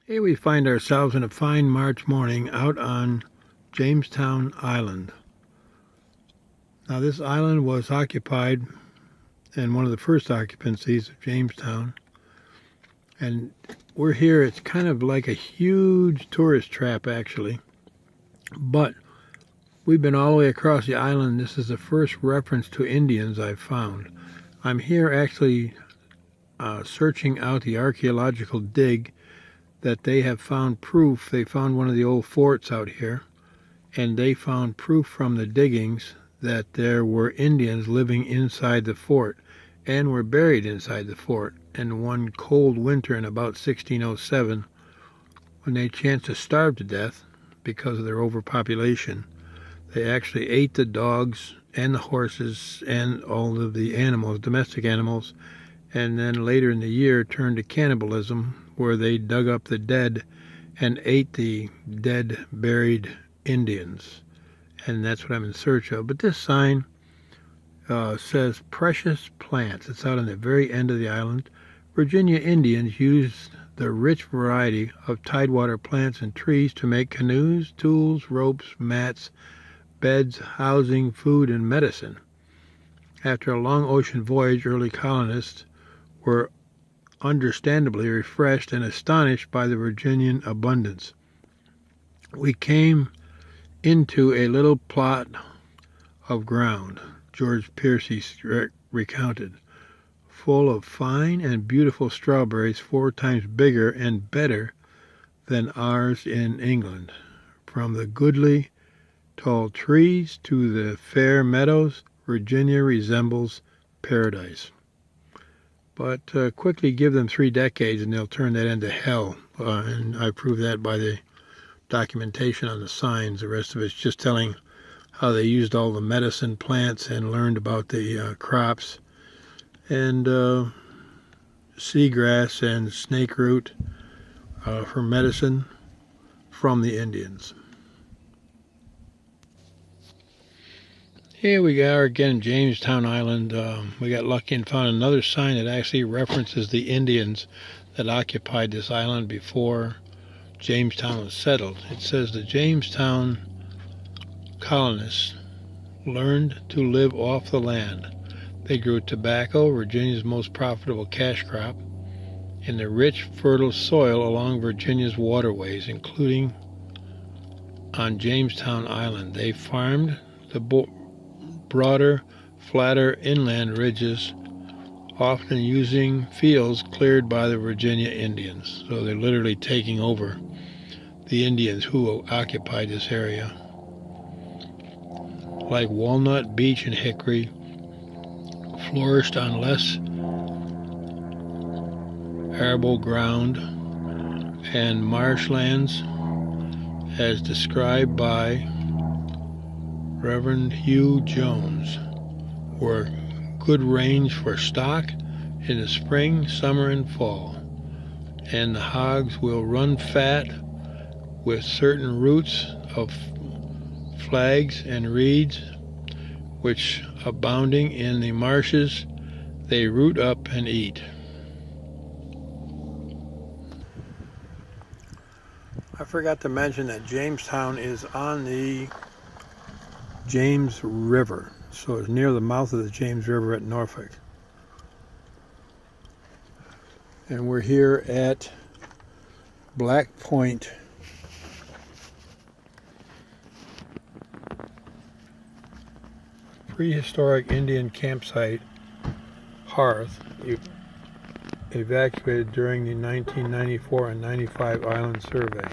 Here we find ourselves in a fine March morning out on Jamestown Island. Now this island was occupied in one of the first occupancies of Jamestown, and we're here. It's kind of like a huge tourist trap actually, but we've been all the way across the island. This is the first reference to Indians I've found. I'm here actually searching out the archaeological dig that they have found proof. They found one of the old forts out here, and they found proof from the diggings that there were Indians living inside the fort and were buried inside the fort. And one cold winter in about 1607, when they chanced to starve to death because of their overpopulation, they actually ate the dogs and the horses and all of the animals, domestic animals, and then later in the year turned to cannibalism, where they dug up the dead and ate the dead, buried Indians. And that's what I'm in search of. But this sign says precious plants. It's out on the very end of the island. Virginia Indians used the rich variety of tidewater plants and trees to make canoes, tools, ropes, mats, beds, housing, food, and medicine. After a long ocean voyage, early colonists were understandably refreshed and astonished by the Virginian abundance. We came into a little plot of ground, George Piercy recounted, full of fine and beautiful strawberries 4 times bigger and better than ours in England. From the goodly tall trees to the fair meadows, Virginia resembles paradise. But quickly give them 3 decades and they'll turn that into hell. And I prove that by the documentation on the signs. The rest of it's just telling how they used all the medicine plants and learned about the crops and seagrass and snake root for medicine from the Indians. Here we are again, Jamestown Island. We got lucky and found another sign that actually references the Indians that occupied this island before Jamestown was settled. It says the Jamestown colonists learned to live off the land. They grew tobacco, Virginia's most profitable cash crop, in the rich, fertile soil along Virginia's waterways, including on Jamestown Island. They farmed the broader, flatter inland ridges, often using fields cleared by the Virginia Indians. So they're literally taking over the Indians who occupied this area. Like walnut, beech, and hickory, flourished on less arable ground and marshlands, as described by Reverend Hugh Jones, were good range for stock in the spring, summer, and fall, and the hogs will run fat with certain roots of flags and reeds, which abounding in the marshes they root up and eat. I forgot to mention that Jamestown is on the James River, so it's near the mouth of the James River at Norfolk. And we're here at Black Point prehistoric Indian campsite hearth evacuated during the 1994 and 95 island survey.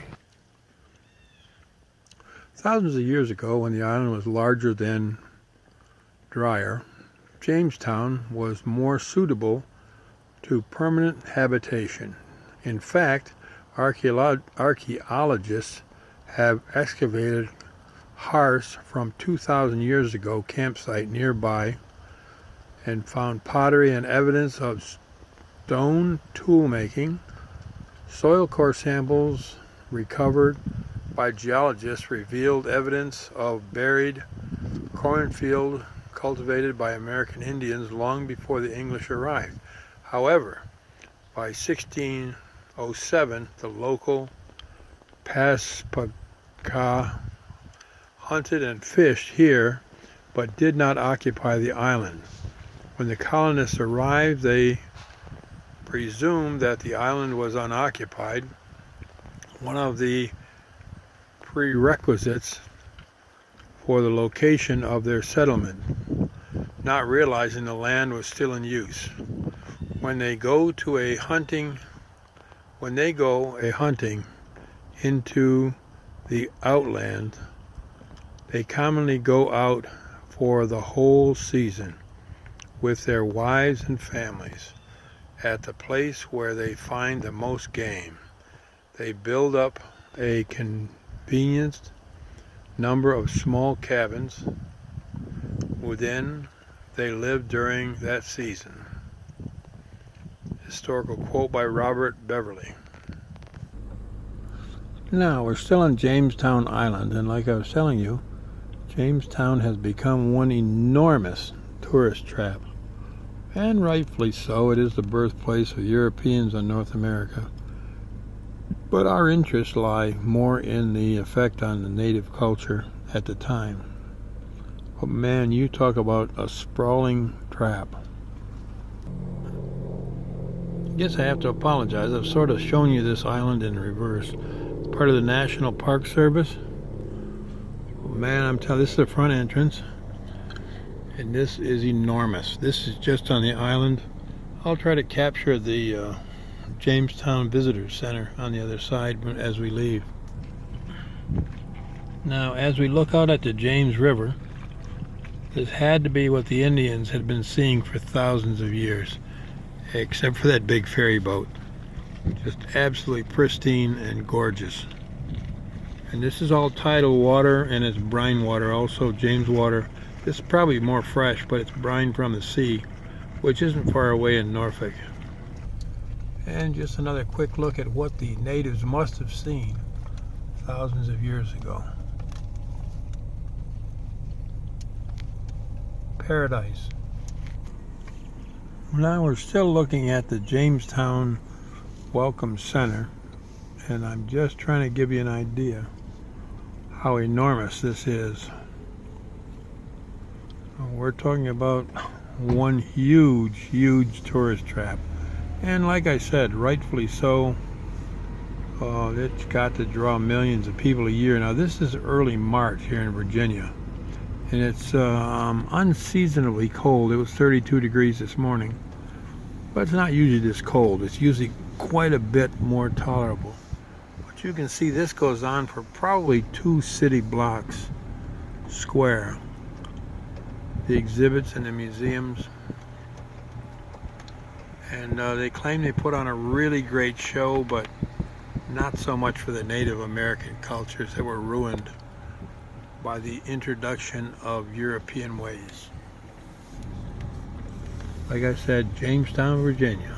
Thousands of years ago, when the island was larger than drier, Jamestown was more suitable to permanent habitation. In fact, archaeologists have excavated hearths from 2,000 years ago campsite nearby and found pottery and evidence of stone tool making. Soil core samples recovered by geologists revealed evidence of buried cornfield cultivated by American Indians long before the English arrived. However, by 16 1807, the local Paspaca hunted and fished here, but did not occupy the island. When the colonists arrived, they presumed that the island was unoccupied, one of the prerequisites for the location of their settlement, not realizing the land was still in use. When they go a hunting into the outland, they commonly go out for the whole season with their wives and families at the place where they find the most game. They build up a convenient number of small cabins within they live during that season. Historical quote by Robert Beverly. Now, we're still on Jamestown Island, and like I was telling you, Jamestown has become one enormous tourist trap. And rightfully so. It is the birthplace of Europeans on North America. But our interests lie more in the effect on the native culture at the time. But man, you talk about a sprawling trap. I guess I have to apologize. I've sort of shown you this island in reverse. Part of the National Park Service. Man, I'm telling you, this is the front entrance. And this is enormous. This is just on the island. I'll try to capture the Jamestown Visitor Center on the other side as we leave. Now, as we look out at the James River, this had to be what the Indians had been seeing for thousands of years, except for that big ferry boat. Just absolutely pristine and gorgeous. And this is all tidal water, and it's brine water, also James water. This is probably more fresh, but it's brine from the sea, which isn't far away in Norfolk. And just another quick look at what the natives must have seen thousands of years ago. Paradise. Now we're still looking at the Jamestown Welcome Center, and I'm just trying to give you an idea how enormous this is. We're talking about one huge tourist trap, and like I said, rightfully so. It's got to draw millions of people a year. Now this is early March here in Virginia, and it's unseasonably cold. It was 32 degrees this morning, but it's not usually this cold. It's usually quite a bit more tolerable. But you can see this goes on for probably 2 city blocks square. The exhibits and the museums, and they claim they put on a really great show, but not so much for the Native American cultures that were ruined by the introduction of European ways. Like I said, Jamestown, Virginia.